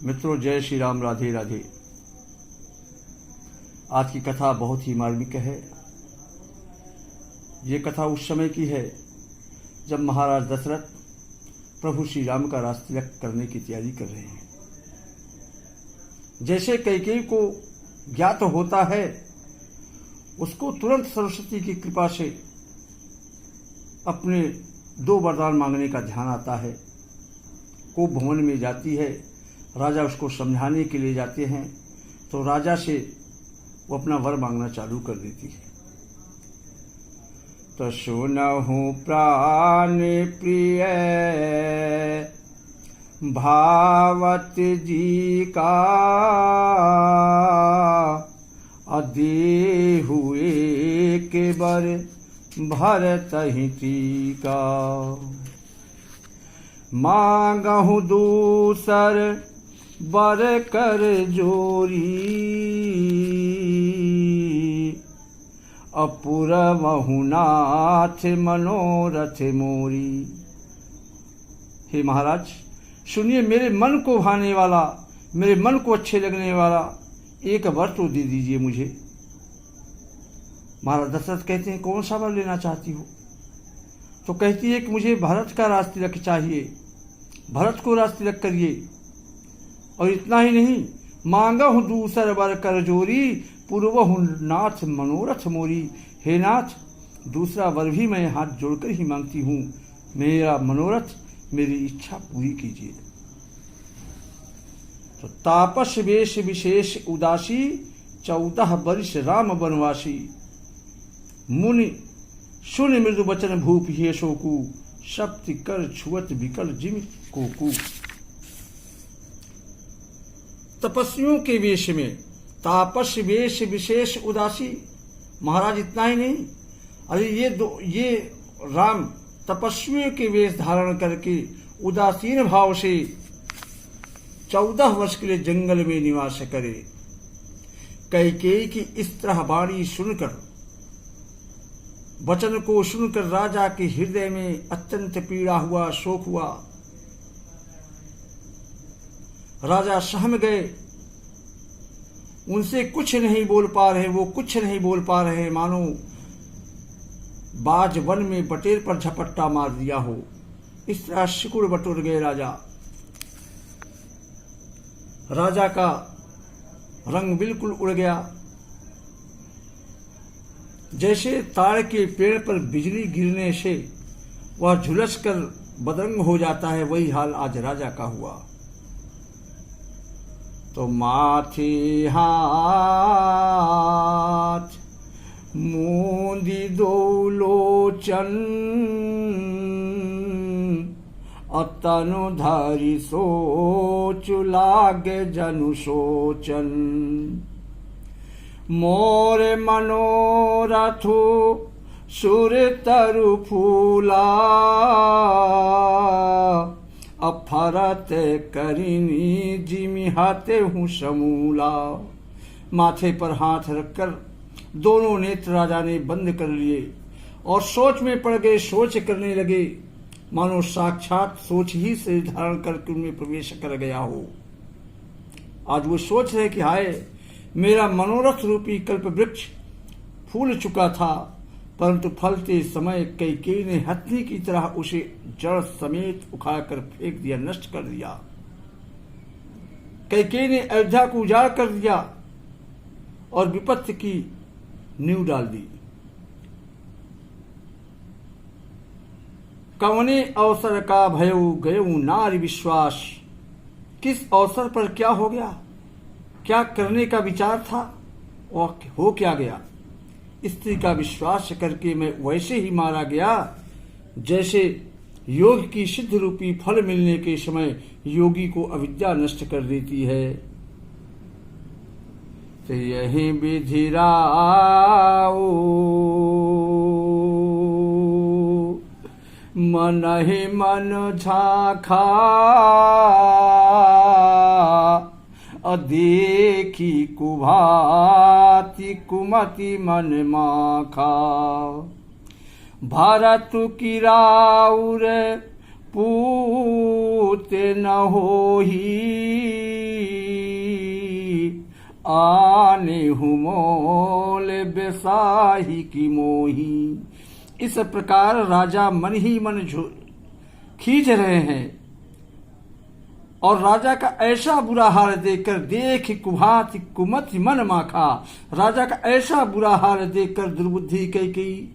मित्रों, जय श्री राम, राधे राधे। आज की कथा बहुत ही मार्मिक है। ये कथा उस समय की है जब महाराज दशरथ प्रभु श्री राम का रास तिलक करने की तैयारी कर रहे हैं। जैसे कैकेयी को ज्ञात होता है, उसको तुरंत सरस्वती की कृपा से अपने 2 वरदान मांगने का ध्यान आता है। को भवन में जाती है, राजा उसको समझाने के लिए जाते हैं, तो राजा से वो अपना वर मांगना चालू कर देती है। तो सुनहु प्राण प्रिय भावत जी का, अदेहु एक बर भरत ही टीका। मांगहु दूसर बर कर जोरी, अपुरवहु नाथ मनोरथ मोरी। हे महाराज, सुनिए, मेरे मन को भाने वाला, मेरे मन को अच्छे लगने वाला एक वर तो दे दीजिए मुझे। महाराज दशरथ कहते हैं, कौन सा वर लेना चाहती हो? तो कहती है कि मुझे भरत का रास तिलक चाहिए, भरत को रास तिलक करिए। और इतना ही नहीं, मांगहु दूसर वर कर जोरी, पूर्वहु नाथ मनोरथ मोरी। हे नाथ, दूसरा वर भी मैं हाथ जोड़कर ही मांगती हूँ, मेरा मनोरथ, मेरी इच्छा पूरी कीजिए। तो तापस वेश विशेष उदासी, 14 वर्ष राम वनवासी। मुनि सुन मृदु वचन भूप ही शोकु, शक्ति कर छुअत विकल जिम कोकु। तपस्वियों के वेश में तापस वेश विशेष उदासी। महाराज, इतना ही नहीं, अरे ये राम तपस्वियों के वेश धारण करके उदासीन भाव से 14 वर्ष के लिए जंगल में निवास करे। कैकेयी की इस तरह वाणी सुनकर, वचन को सुनकर राजा के हृदय में अत्यंत पीड़ा हुआ, शोक हुआ। राजा सहम गए, उनसे कुछ नहीं बोल पा रहे, वो कुछ नहीं बोल पा रहे, मानो बाज वन में बटेर पर झपट्टा मार दिया हो। इस तरह सिकुड़ बटुर गए राजा। राजा का रंग बिल्कुल उड़ गया। जैसे ताड़ के पेड़ पर बिजली गिरने से वह झुलस कर बदरंग हो जाता है, वही हाल आज राजा का हुआ। तो माथे हाथ मूंदी दो लोचन, अतनु धारी सोच लागे जनु सोचन। मोर मनोरथु सुर तरु फूला, अफरत करिनी जिमि हाथे हूँ समूला। माथे पर हाथ रखकर दोनों नेत्र राजा ने बंद कर लिए और सोच में पड़ गए, सोच करने लगे, मानो साक्षात सोच ही से धारण करके उनमें प्रवेश कर गया हो। आज वो सोच रहे कि हाय, मेरा मनोरथ रूपी कल्प वृक्ष फूल चुका था, परंतु फलते समय कैकेयी ने हथनी की तरह उसे जड़ समेत उखाड़कर फेंक दिया, नष्ट कर दिया। कैकेयी ने अयोध्या को उजाड़ कर दिया और विपत्ति की नींव डाल दी। कवने अवसर का भयउ गयउ नारी विश्वास। किस अवसर पर क्या हो गया, क्या करने का विचार था और हो क्या गया। स्त्री का विश्वास करके मैं वैसे ही मारा गया जैसे योग की सिद्ध रूपी फल मिलने के समय योगी को अविद्या नष्ट कर देती है। तो यही विधि राऊ मन ही मन झाखा, देखी कुभाति कुमति मन माखा। भरत की राउर पूत न होही, आने हूँ मोल बेसाही की मोही। इस प्रकार राजा मन ही मन खींच रहे हैं और राजा का ऐसा बुरा हाल देखकर देख कुभाति कुमति मन माखा। राजा का ऐसा बुरा हाल देखकर दुर्बुद्धि कैकेयी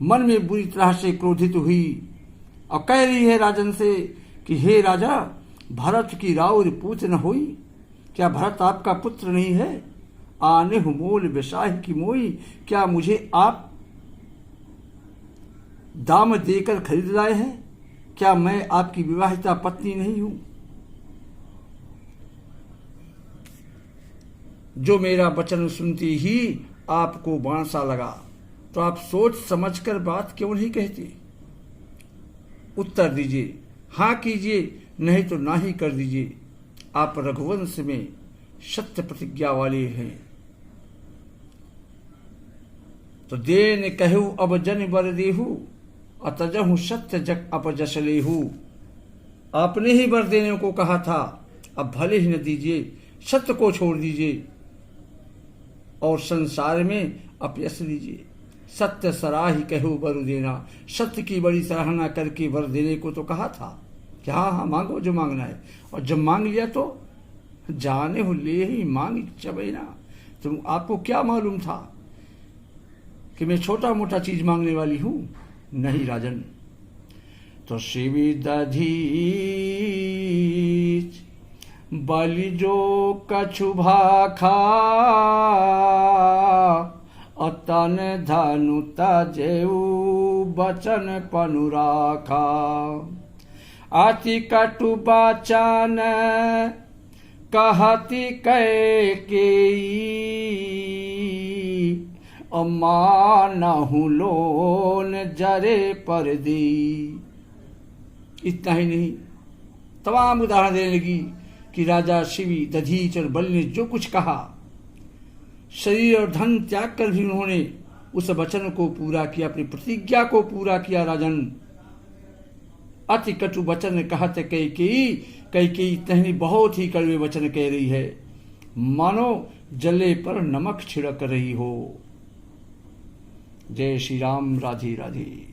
मन में बुरी तरह से क्रोधित हुई और कह रही है राजन से कि हे राजा, भरत की राउर पूत न होई, क्या भरत आपका पुत्र नहीं है? आने हूँ मोल बेसाही की मोई, क्या मुझे आप दाम देकर खरीद लाए हैं? क्या मैं आपकी विवाहिता पत्नी नहीं हूं? जो मेरा वचन सुनते ही आपको बाण सा लगा, तो आप सोच समझकर बात क्यों नहीं कहते? उत्तर दीजिए, हाँ कीजिए, नहीं तो ना ही कर दीजिए। आप रघुवंश में सत्य प्रतिज्ञा वाले हैं। तो देन कहू अब जन बर देहू, अतजहु सत्य जग अपजस लेहू। आपने ही वर देने को कहा था, अब भले ही न दीजिए, सत्य को छोड़ दीजिए और संसार में अपयश लीजिए। सत्य सराही कहू वर देना, सत्य की बड़ी सराहना करके वर देने को तो कहा था कि हाँ हाँ मांगो जो मांगना है, और जब मांग लिया तो जाने हो ले ही मांग चबेना। तुम आपको क्या मालूम था कि मैं छोटा मोटा चीज मांगने वाली हूं? नहीं राजन। तो शिवी दधीच बलि जो कछु भाखा, अतन धनु तजेऊ बचन पनु राखा। अति कटु बचन कहती कैकेयी, मानहु लोन जरे पर दी। इतना ही नहीं, तमाम उदाहरण देने लगी कि राजा शिवी, दधीच और बलि ने जो कुछ कहा, शरीर और धन त्याग कर भी उन्होंने उस वचन को पूरा किया, अपनी प्रतिज्ञा को पूरा किया। राजन, अति कटु वचन कहत कैकेयी तहनी बहुत ही कड़वे वचन कह रही है, मानो जले पर नमक छिड़क रही हो। जय श्री राम। राधे राधे।